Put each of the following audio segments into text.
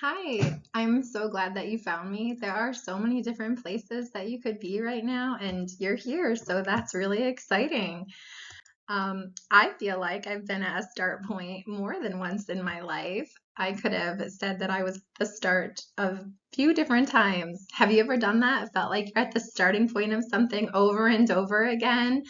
Hi, I'm so glad that you found me. There are so many different places that you could be right now, and you're here, so that's really exciting. I feel like I've been at a start point more than once in my life. I could have said that I was at the start of a few different times. Have you ever done that? It felt like you're at the starting point of something over and over again?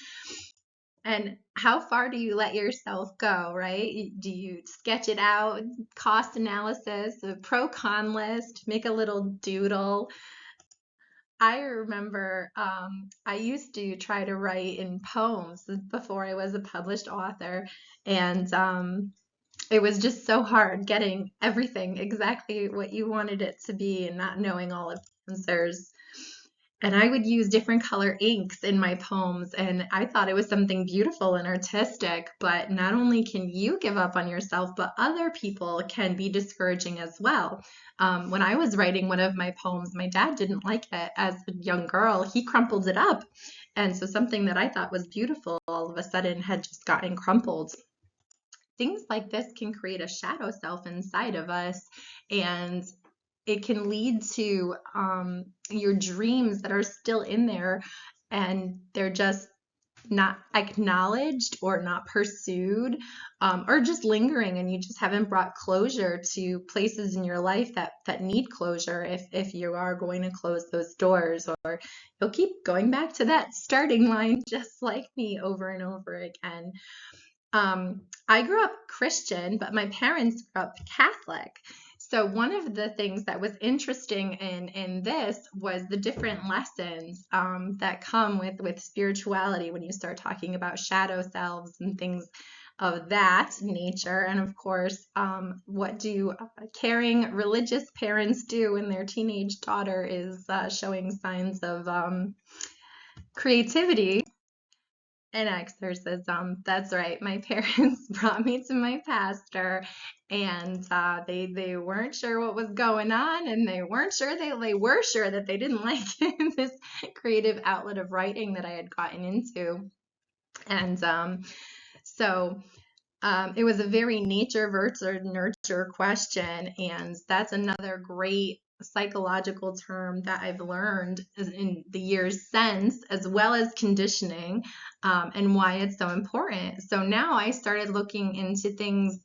And how far do you let yourself go, right? Do you sketch it out, cost analysis, a pro con list, make a little doodle? I remember I used to try to write in poems before I was a published author, and it was just so hard getting everything exactly what you wanted it to be and not knowing all of the answers. And I would use different color inks in my poems, and I thought it was something beautiful and artistic. But not only can you give up on yourself, but other people can be discouraging as well. When I was writing one of my poems, my dad didn't like it as a young girl. He crumpled it up. And so something that I thought was beautiful all of a sudden had just gotten crumpled. Things like this can create a shadow self inside of us, and it can lead to your dreams that are still in there and they're just not acknowledged or not pursued, or just lingering, and you just haven't brought closure to places in your life that need closure if you are going to close those doors, or you'll keep going back to that starting line just like me over and over again. I grew up Christian, but my parents grew up Catholic. So one of the things that was interesting in this was the different lessons that come with spirituality when you start talking about shadow selves and things of that nature. And of course, what do caring religious parents do when their teenage daughter is showing signs of creativity? An exorcism. That's right. My parents brought me to my pastor, and they weren't sure what was going on, and they weren't sure they were sure that they didn't like this creative outlet of writing that I had gotten into, and it was a very nature versus nurture question, and that's another great psychological term that I've learned in the years since, as well as conditioning, and why it's so important. So now I started looking into things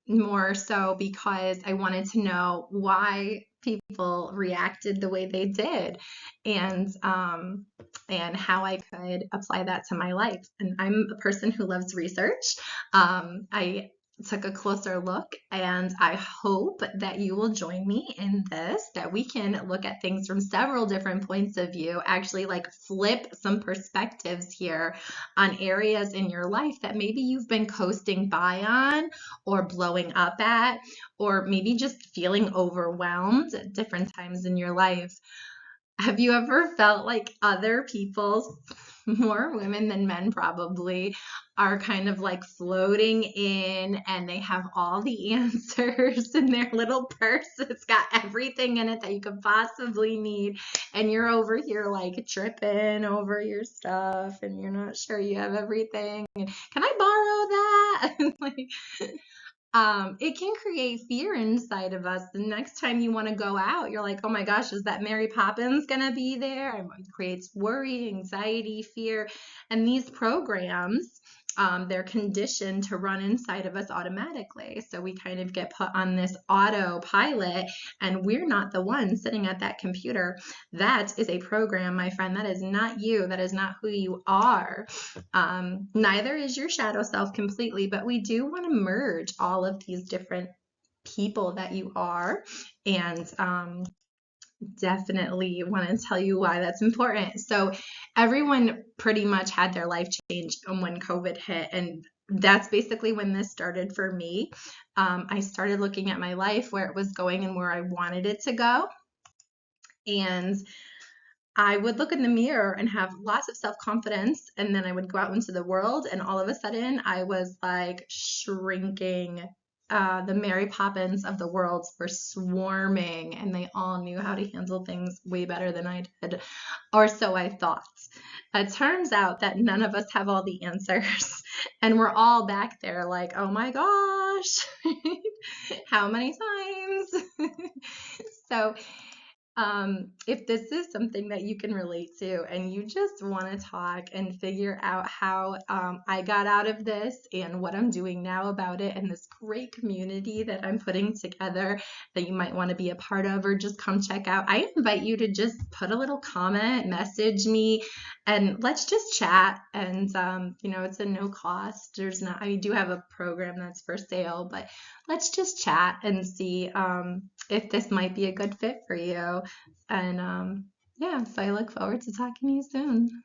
more so because I wanted to know why people reacted the way they did, and how I could apply that to my life. And I'm a person who loves research. I took a closer look, and I hope that you will join me in this, that we can look at things from several different points of view, actually like flip some perspectives here on areas in your life that maybe you've been coasting by on or blowing up at, or maybe just feeling overwhelmed at different times in your life. Have you ever felt like other people, more women than men probably, are kind of like floating in and they have all the answers in their little purse? It's got everything in it that you could possibly need. And you're over here like tripping over your stuff and you're not sure you have everything. Can I borrow that? Like, it can create fear inside of us. The next time you want to go out, you're like, oh my gosh, is that Mary Poppins gonna be there? And it creates worry, anxiety, fear. And these programs, they're conditioned to run inside of us automatically. So we kind of get put on this autopilot, and we're not the ones sitting at that computer. That is a program, my friend. That is not you. That is not who you are. Neither is your shadow self completely, but we do want to merge all of these different people that you are, and definitely want to tell you why that's important. So, everyone pretty much had their life changed when COVID hit, and that's basically when this started for me. I started looking at my life, where it was going and where I wanted it to go. And I would look in the mirror and have lots of self-confidence, and then I would go out into the world, and all of a sudden I was like shrinking. The Mary Poppins of the world were swarming, and they all knew how to handle things way better than I did, or so I thought. It turns out that none of us have all the answers, and we're all back there like, oh my gosh, how many times? So, if this is something that you can relate to and you just want to talk and figure out how I got out of this and what I'm doing now about it and this great community that I'm putting together that you might want to be a part of or just come check out, I invite you to just put a little comment, message me, and let's just chat. And, it's a no cost. There's not, I do have a program that's for sale, but let's just chat and see if this might be a good fit for you. And yeah, so I look forward to talking to you soon.